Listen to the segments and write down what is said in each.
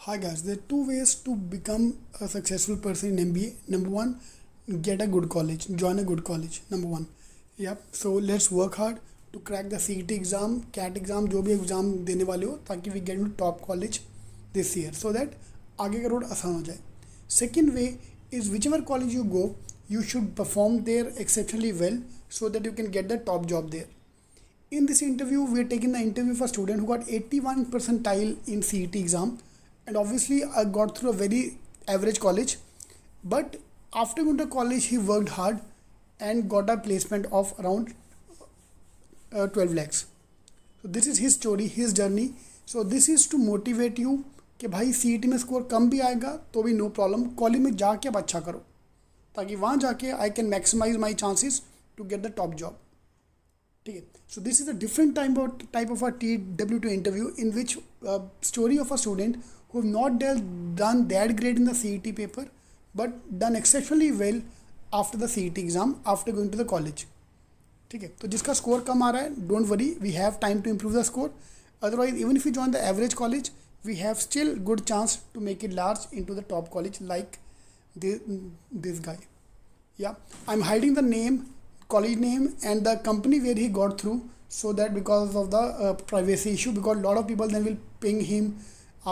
Hi guys, there are two ways to become a successful person in MBA. Number one, get a good college, join a good college. Number one. Yep. So let's work hard to crack the CET exam, CAT exam, जो भी exam देने वाले हो ताकि we get into top college this year so that आगे का road आसान हो जाए. Second way is whichever college you go, you should perform there exceptionally well so that you can get the top job there. In this interview, we are taking the interview for a student who got 81 percentile in CET exam. And obviously I got through a very average college, but after going to college he worked hard and got a placement of around 12 lakhs. So this is his story, his journey. So this is to motivate you कि भाई CET में score कम भी आएगा तो भी no problem, college में जाके आप अच्छा करो ताकि वहाँ जाके I can maximise my chances to get the top job. ठीक है. So this is a different type of a TW2 interview in which story of a student who have not done that great in the CET paper but done exceptionally well after the CET exam after going to the college. ठीक है. तो जिसका score कम आ रहा है, don't worry, we have time to improve the score. Otherwise, even if you join the average college, we have still good chance to make it large into the top college like this guy. Yeah, I'm hiding the name, college name and the company where he got through so that because of the privacy issue, because a lot of people then will ping him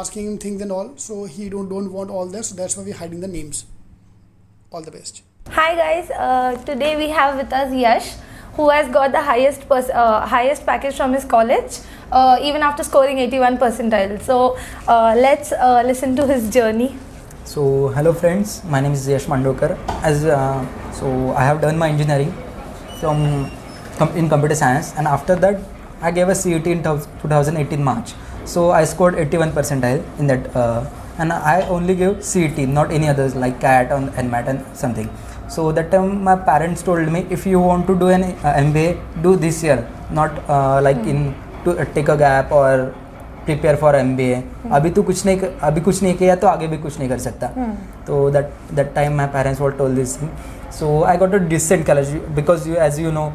asking him things and all, so he don't want all this, so that's why we're hiding the names. All the best. Hi guys, today we have with us Yash, who has got the highest package from his college, even after scoring 81 percentile. So let's listen to his journey. So hello friends, my name is Yash Mandokar. So I have done my engineering in computer science, and after that I gave a CET in 2018 March. So I scored 81 percentile in that, and I only gave CET, not any others like CAT or NMAT and something. So that time my parents told me, if you want to do an MBA, do this year, not to take a gap or prepare for MBA. अभी कुछ नहीं किया तो आगे भी कुछ नहीं कर सकता. So that time my parents were told this thing. So I got a decent college because as you know,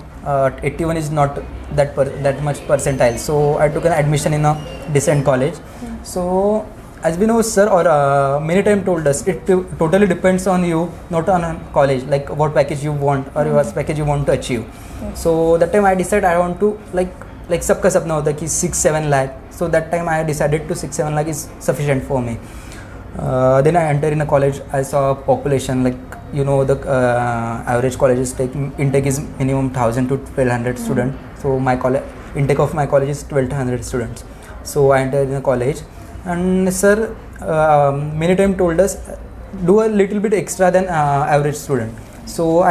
81 is not that much percentile. So I took an admission in a decent college. So as we know, sir, or many times told us, it totally depends on you, not on a college, like what package you want or what package you want to achieve. So that time I decided I want to like सबका सपना होता है कि 6-7 lakh. So that time I decided to 6-7 lakh is sufficient for me. Then I entered in a college. I saw population, like you know, the average colleges intake is minimum 1,000 to 1,200 students. So my intake of my college is 1,200 students. So I entered in a college, and sir many times told us do a little bit extra than average student. So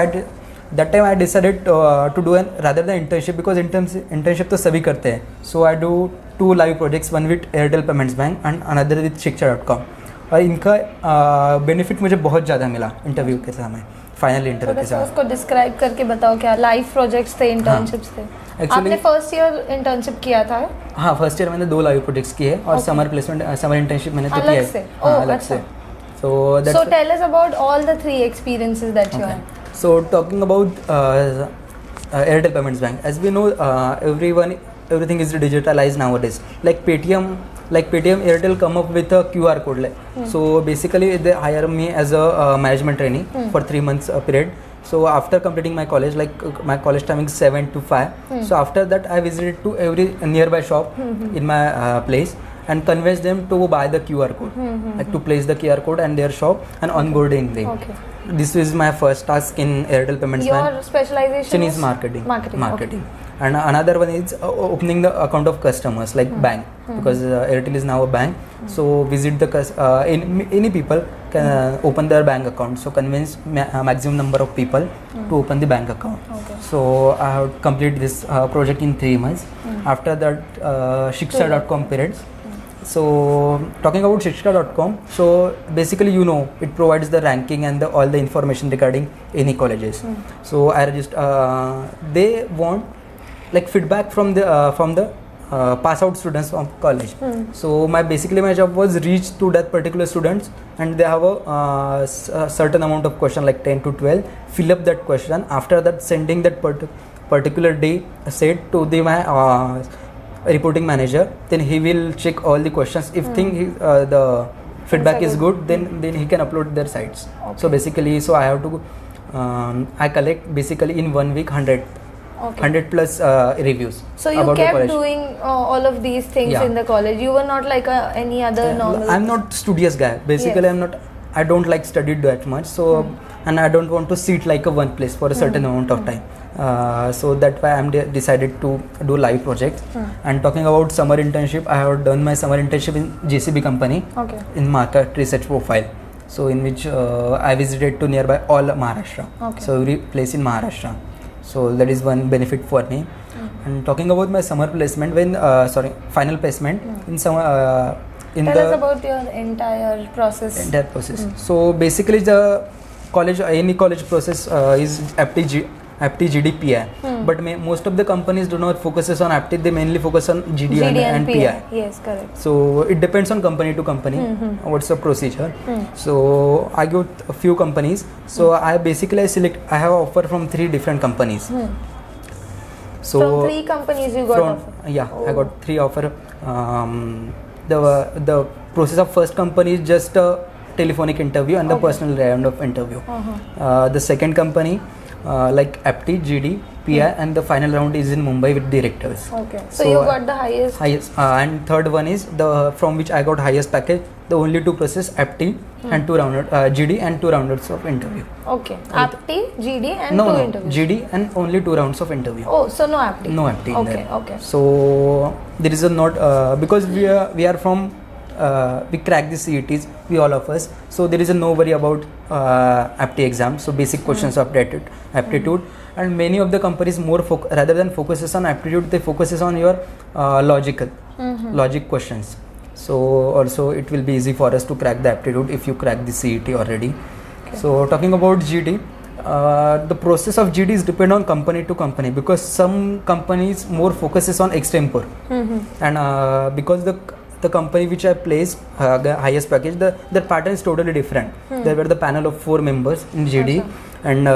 that time I decided to do rather than internship, because internship तो सभी करते हैं. So I do 2 live projects, one with Airtel Payments Bank and another with Shiksha.com. और इनका benefit मुझे बहुत ज़्यादा मिला इंटरव्यू के समय, फाइनल इंटरव्यू के समय. उसको डिस्क्राइब करके बताओ, क्या लाइव प्रोजेक्ट्स थे, इंटर्नशिप्स थे? आपने फर्स्ट ईयर इंटर्नशिप किया था? हाँ, फर्स्ट ईयर मैंने 2 लाइव प्रोजेक्ट्स किए और समर इंटर्नशिप मैंने तो किया है अलग से. So tell us about all the 3 experiences that you had. So talking about Airtel Payments Bank, as we know, everything is digitalized nowadays. Like Paytm, Airtel come up with a QR code. So basically they hire me as a management trainee for 3 months period. So after completing my college, like my college timing is 7 to 5. So after that I visited to every nearby shop in my place and convinced them to buy the QR code, like to place the QR code and their shop and onboarding them. Okay. This is my first task in Airtel Payments Bank. Your specialization is marketing. Okay. And another one is opening the account of customers, like bank, because Airtel is now a bank. So visit the any people can open their bank account. So convince maximum number of people to open the bank account. Okay. So I have completed this project in 3 months. After that, Shiksha.com periods. So talking about Shiksha.com, so basically you know it provides the ranking and all the information regarding any colleges. So I they want like feedback from the pass out students from college. So my job was reach to that particular students, and they have a certain amount of question like 10 to 12. Fill up that question. After that, sending that particular day set to my reporting manager. Then he will check all the questions. If the feedback Things is are good, then he can upload their sites. Okay. So basically, so I have to I collect basically in 1 week 100 plus reviews. So you about the kept college. doing all of these things Yeah. in the college. You were not like any other normal. I'm not studious guy. Basically, Yes. I don't like study that much. So and I don't want to sit like a one place for a certain amount of time. So that's why I'm decided to do live projects. And talking about summer internship, I have done my summer internship in JCB company Okay. in market research profile. So in which I visited to nearby all Maharashtra. Okay. So every place in Maharashtra. So that is one benefit for me. And talking about my summer placement, final placement in summer Tell us about your entire process. entire process. So basically the college, any college process is apti GDPI, but most of the companies do not focus on apti, they mainly focus on GD and PI. Yes, correct. So it depends on company to company what's the procedure. So I got a few companies, so I have offer from 3 different companies. So From 3 companies you got offer. Yeah, I got 3 offer. The process of first company is just a telephonic interview and the personal round of interview. The second company like apti, GD, PI, and the final round is in Mumbai with directors. Okay. So you got the highest. And third one is the from which I got highest package. The only 2 process apti and 2 rounded GD and 2 rounds of interview. Okay. Apti, GD, and No, 2 interviews. GD and only 2 rounds of interview. Oh, so no apti. No apti. in Okay. there. Okay. So there is a not because we are from we crack the CETs, we all of us. So there is a no worry about apti exam. So basic questions of aptitude, and many of the companies rather than focuses on aptitude, they focuses on your logic questions. So also it will be easy for us to crack the aptitude if you crack the CET already. Okay. So talking about GD, the process of GD is depend on company to company, because some companies more focuses on extempore, and because the company which I placed the highest package, the pattern is totally different. There were the panel of 4 members in GD and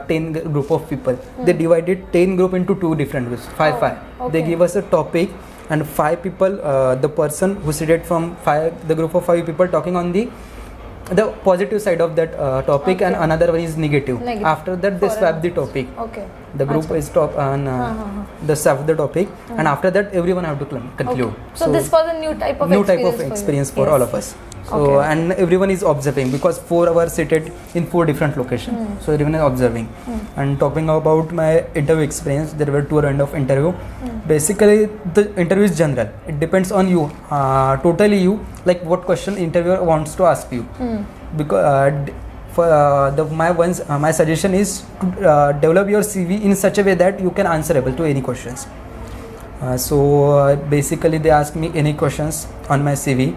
10 group of people. They divided 10 group into 2 different groups, 5. Okay. They give us a topic and 5 people, the person who seated from 5, the group of 5 people talking on the positive side of that topic, and another one is negative. After that they swap the topic. Okay. The group is top and the swap the topic, and after that everyone have to conclude. Okay. So this was a new type of experience for you. all Yes. of us. So and everyone is observing, because 4 hours seated in 4 different locations. So everyone is observing. And talking about my interview experience, there were 2 rounds of interview. Basically the interview is general. It depends on you, totally you, like what question interviewer wants to ask you. Because my suggestion is to develop your CV in such a way that you can answerable to any questions. So basically they ask me any questions on my CV.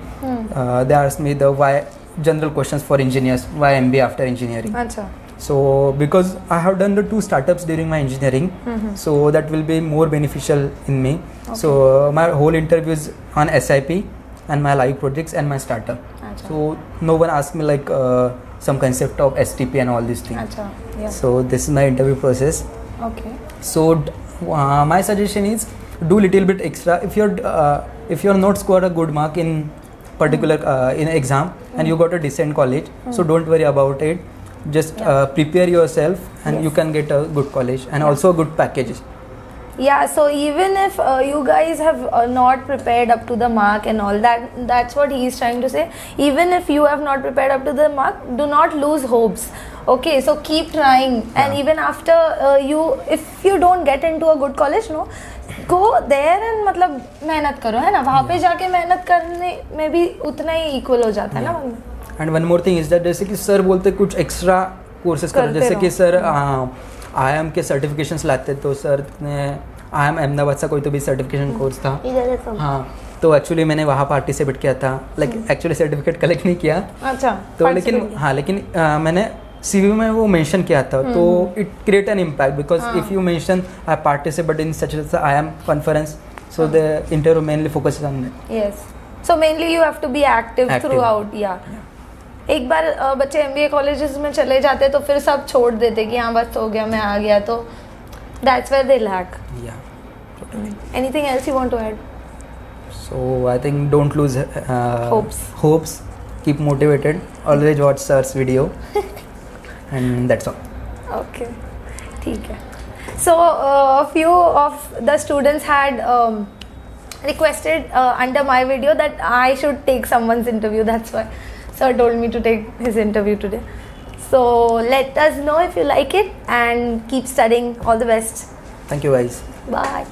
They ask me the why, general questions for engineers, why MBA after engineering. Achha. So because I have done the 2 startups during my engineering, so that will be more beneficial in me. Okay. So my whole interview is on SIP and my live projects and my startup. Achha. So no one asked me like some concept of STP and all these things. Achha. Yeah. So this is my interview process. Okay. So my suggestion is do little bit extra if you're not scored a good mark in particular in exam and you got a decent college. So don't worry about it. Just prepare yourself and you can get a good college and also a good package. Yeah, so even if you guys have not prepared up to the mark and all that, that's what he is trying to say. Even if you have not prepared up to the mark, do not lose hopes. Okay, so keep trying, and even after if you don't get into a good college, no, go there and मतलब मेहनत करो, है ना, वहाँ पे जाके मेहनत करने में भी उतना ही equal हो जाता है ना. And one more thing is that जैसे कि सर बोलते कुछ एक्स्ट्रा कोर्सेज करो, जैसे कि सर IIM के सर्टिफिकेशंस लाते, तो सर ने IIM अहमदाबाद का कोई तो भी सर्टिफिकेशन कोर्स था. हाँ, तो एक्चुअली मैंने वहाँ पार्टिसिपेट किया था, लाइक एक्चुअली सर्टिफिकेट कलेक्ट नहीं किया. अच्छा. तो लेकिन मैंने CV में वो मेंशन किया था, तो it create an impact, because if you mention I participate in such IIM conference, so the interview mainly focuses on that. Yes, so mainly you have to be active throughout. Yeah. एक बार बच्चे MBA colleges में चले जाते तो फिर सब छोड़ देते कि हाँ बस हो गया, मैं आ गया, तो that's where they lack. Yeah, totally. Anything else you want to add? So I think don't lose hopes. keep motivated, always watch sir's video, and that's all. Okay, ठीक है. So a few of the students had requested under my video that I should take someone's interview. That's why sir told me to take his interview today. So let us know if you like it and keep studying. All the best. Thank you guys. Bye.